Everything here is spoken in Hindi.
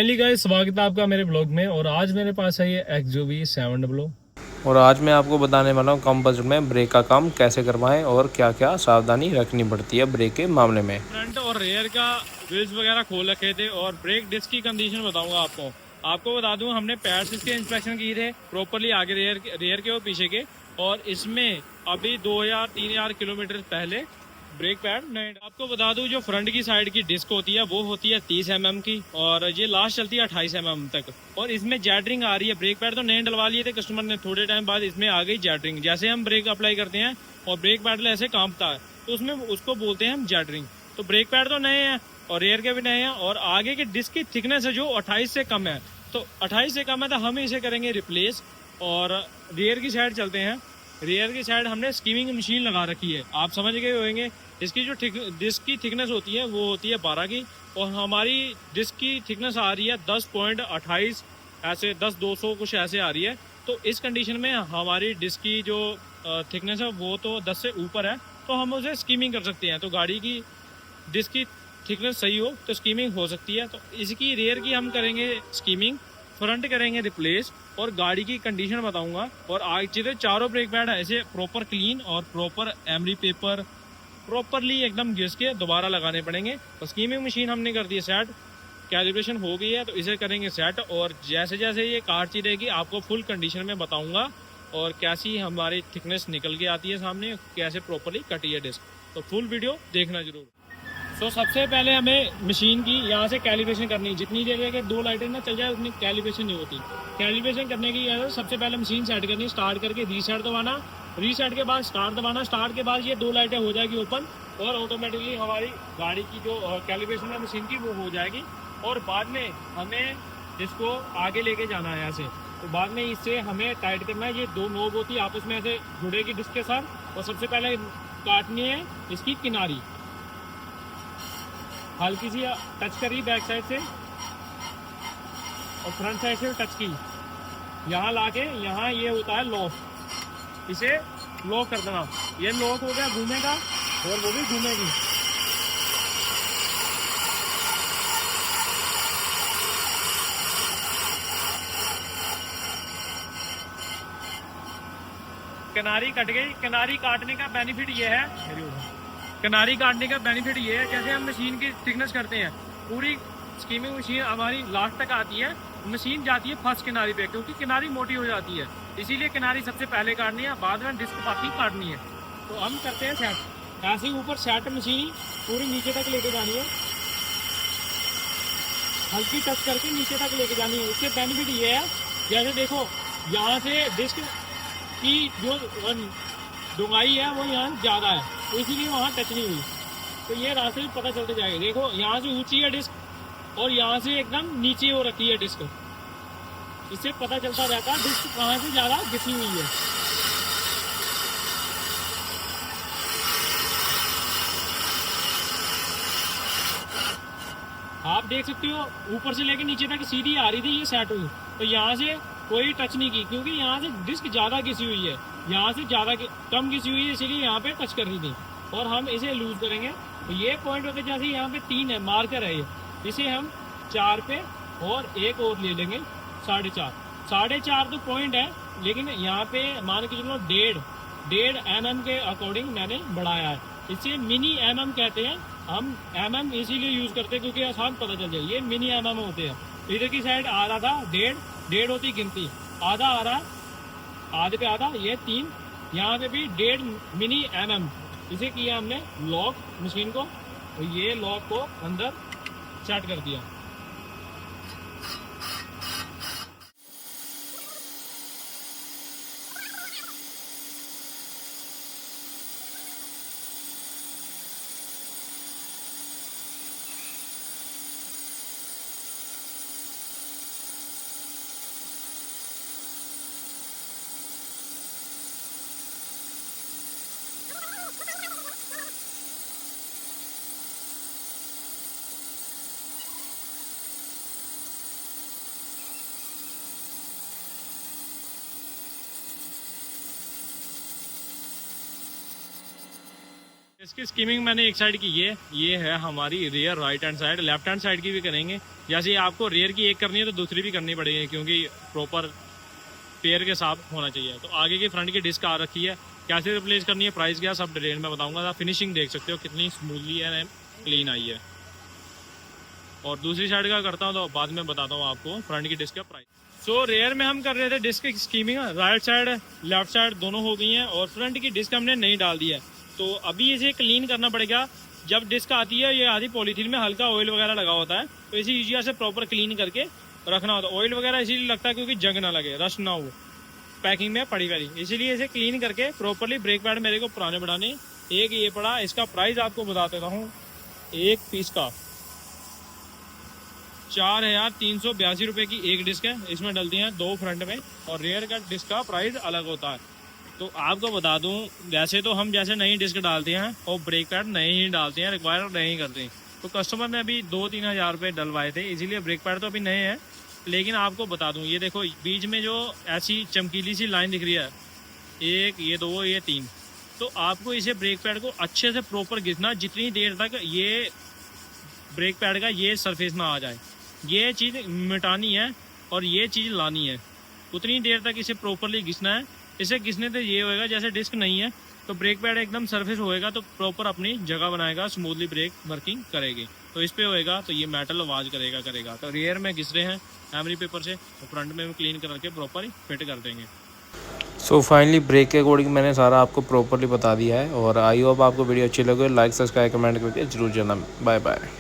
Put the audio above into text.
फाइनली गाइस, स्वागत है आपका मेरे ब्लॉग में। और आज मेरे पास है ये XUV 700। और आज मैं आपको बताने वाला हूँ कम बजट में ब्रेक का काम कैसे करवाएं और क्या क्या सावधानी रखनी पड़ती है ब्रेक के मामले में। फ्रंट और रेयर का व्हील्स वगैरह खोल रखे थे और ब्रेक डिस्क की कंडीशन बताऊंगा आपको बता दूं, हमने पैर से इसके इंस्पेक्शन किए थे प्रॉपरली, आगे रेयर के और पीछे के। और इसमें अभी 2000-3000 किलोमीटर पहले ब्रेक पैड नहीं। आपको बता दूं, जो फ्रंट की साइड की डिस्क होती है वो होती है 30 mm की, और ये लास्ट चलती है 28 mm तक। और इसमें जैटरिंग आ रही है। ब्रेक पैड तो नए डलवा लिए थे कस्टमर ने, थोड़े टाइम बाद इसमें आ गई जैटरिंग। जैसे हम ब्रेक अप्लाई करते हैं और ब्रेक पैडल ऐसे कांपता है, तो उसमें उसको बोलते हैं हम जैटरिंग। तो ब्रेक पैड तो नए हैं और रेयर के भी नए हैं, और आगे के डिस्क की थिकनेस है जो 28 से कम है। तो 28 से कम है तो हम इसे करेंगे रिप्लेस। और रेयर की साइड चलते हैं। रेयर की साइड हमने स्कीमिंग मशीन लगा रखी है, आप समझ गए होंगे। इसकी जो डिस्क की थिकनेस होती है वो होती है 12 की, और हमारी डिस्क की थिकनेस आ रही है 10.28, ऐसे 10-200 कुछ ऐसे आ रही है। तो इस कंडीशन में हमारी डिस्क की जो थिकनेस है वो तो 10 से ऊपर है, तो हम उसे स्कीमिंग कर सकते हैं। तो गाड़ी की डिस्क की थिकनेस सही हो तो स्कीमिंग हो सकती है। तो इसकी रेयर की हम करेंगे स्कीमिंग, फ्रंट करेंगे रिप्लेस, और गाड़ी की कंडीशन बताऊंगा। और आज जितने चारों ब्रेक पैड है ऐसे प्रॉपर क्लीन और प्रॉपर एमरी पेपर प्रॉपरली एकदम घिस के दोबारा लगाने पड़ेंगे। तो स्कीमिंग मशीन हमने कर दी है सेट, कैलिब्रेशन हो गई है, तो इसे करेंगे सेट। और जैसे जैसे ये कार चलेगी आपको फुल कंडीशन में बताऊंगा, और कैसी हमारी थिकनेस निकल के आती है सामने, कैसे प्रॉपरली कटी है डिस्क। तो फुल वीडियो देखना जरूर। तो सबसे पहले हमें मशीन की यहाँ से कैलिब्रेशन करनी है। जितनी देर के 2 लाइटें ना चल जाए उतनी कैलिब्रेशन नहीं होती। कैलिब्रेशन करने की सबसे पहले मशीन सेट करनी है, स्टार्ट करके रीसेट दबाना, रीसेट के बाद स्टार्ट दबाना, स्टार्ट के बाद ये 2 लाइटें हो जाएगी ओपन, और ऑटोमेटिकली हमारी गाड़ी की जो कैलिब्रेशन है मशीन की वो हो जाएगी। और बाद में हमें इसको आगे लेके जाना है ऐसे। तो बाद में इससे हमें टाइट करना है। ये 2 नोब होती है आपस में ऐसे जुड़ेगी डिस्क के साथ। और सबसे पहले काटनी है इसकी किनारी, हल्की सी टच करी बैक साइड से, और फ्रंट साइड से टच की, यहाँ लाके यहाँ ये होता है लॉक, इसे लॉक कर देना। ये लॉक हो गया, घूमेगा और वो भी घूमेगी। किनारी कट गई। किनारी काटने का बेनिफिट ये है, किनारी काटने का बेनिफिट ये है, जैसे हम मशीन की थिकनेस करते हैं, पूरी स्कीमिंग मशीन हमारी लास्ट तक आती है, मशीन जाती है फर्स्ट किनारी पे, क्योंकि किनारी मोटी हो जाती है, इसीलिए किनारी सबसे पहले काटनी है, बाद में डिस्क बाकी काटनी है। तो हम करते हैं सेट, ऐसे ही ऊपर सेट मशीन पूरी नीचे तक लेके जानी है, हल्की टच करके नीचे तक लेके जानी है। उसके बेनिफिट ये है, जैसे देखो यहाँ से डिस्क की जो डुंगाई है वो यहाँ ज़्यादा है, तो इसीलिए वहाँ टच नहीं हुई। तो ये रास्ते में पता चलते जाएगा। देखो यहाँ से ऊंची है डिस्क और यहाँ से एकदम नीचे हो रखी है डिस्क, इससे पता चलता रहता है डिस्क कहाँ से ज़्यादा घिसी हुई है। आप देख सकते हो ऊपर से लेके नीचे तक सीधी आ रही थी ये सेट हुई, तो यहाँ से कोई टच नहीं की, क्योंकि यहाँ से डिस्क ज़्यादा घिसी हुई है, यहाँ से ज़्यादा कम घिसी हुई है, इसीलिए यहाँ पे टच कर रही थी। और हम इसे लूज करेंगे। तो ये पॉइंट होते जैसे यहाँ पे 3 है, मार्कर है ये, इसे हम 4 पे और एक और ले लेंगे 4.5। 4.5 तो पॉइंट है, लेकिन यहाँ पे मान के चलो 1.5 mm के अकॉर्डिंग मैंने बढ़ाया है। इसे मिनी mm कहते हैं। हम mm इसीलिए यूज करते हैं क्योंकि आसान पता चल जाए। ये मिनी mm होते हैं। इधर की साइड आ रहा था 1.5 होती गिनती, आधा आ रहा, आधे पे आधा, ये 3, यहाँ पे भी 1.5 मिनी mm। इसे किया हमने लॉक मशीन को, तो ये लॉक को अंदर सेट कर दिया। इसकी स्कीमिंग मैंने एक साइड की ये है हमारी rear right hand side. Left hand side की भी करेंगे। जैसे आपको रियर की एक करनी है तो दूसरी भी करनी पड़ेगी, क्योंकि प्रॉपर पेयर के साथ होना चाहिए। तो आगे की फ्रंट की डिस्क आ रखी है, कैसे रिप्लेस करनी है, प्राइस क्या, सब डिटेल में बताऊंगा। आप फिनिशिंग देख सकते हो कितनी स्मूथली है, क्लीन आई है। और दूसरी साइड का करता हूँ तो बाद में बताता हूँ आपको फ्रंट की डिस्क का प्राइस। सो रेयर में हम कर रहे थे डिस्क की स्कीमिंग, राइट साइड लेफ्ट साइड दोनों हो गई हैं और फ्रंट की डिस्क हमने नहीं डाल दी है। तो अभी इसे क्लीन करना पड़ेगा। जब डिस्क आती है ये आधी पॉलीथीन में हल्का ऑयल वगैरह लगा होता है, तो इसी यूजिया से प्रॉपर क्लीन करके रखना होता है। ऑयल वगैरह इसीलिए लगता है क्योंकि जंग ना लगे, रश ना हो पैकिंग में पड़ी पड़ी, इसीलिए इसे क्लीन करके प्रॉपरली। ब्रेक पैड मेरे को पुराने बढ़ाने एक ये पड़ा, इसका प्राइस आपको बता देता हूँ। एक पीस का 4,382 रुपये की एक डिस्क है। इसमें डलती हैं 2 फ्रंट में, और रेयर का डिस्क का प्राइस अलग होता है। तो आपको बता दूं, वैसे तो हम जैसे नई डिस्क डालते हैं और ब्रेक पैड नए ही डालते हैं, रिक्वायर नहीं करते। तो कस्टमर ने अभी 2-3 हज़ार रुपये डलवाए थे, इसीलिए ब्रेक पैड तो अभी नए हैं। लेकिन आपको बता दूं, ये देखो बीच में जो ऐसी चमकीली सी लाइन दिख रही है, 1, ये 2, ये 3, तो आपको इसे ब्रेक पैड को अच्छे से प्रॉपर घिसना, जितनी देर तक ये ब्रेक पैड का ये सरफेस ना आ जाए। ये चीज़ मिटानी है और ये चीज़ लानी है, उतनी देर तक इसे प्रॉपरली घिसना है। इसे घिसने से ये होएगा, जैसे डिस्क नहीं है तो ब्रेक पैड एकदम सरफेस होएगा तो प्रॉपर अपनी जगह बनाएगा, स्मूथली ब्रेक वर्किंग करेगी। तो इस पे होएगा तो ये मेटल आवाज़ करेगा। तो रियर में घिस रहे हैं एमरी पेपर से, तो फ्रंट में क्लीन करके प्रॉपर फिट कर देंगे। सो फाइनली ब्रेक के अकॉर्डिंग मैंने सारा आपको प्रॉपरली बता दिया है। और आई होप आपको वीडियो अच्छी लगे। लाइक सब्सक्राइब कमेंट करके जरूर जाना। Bye bye.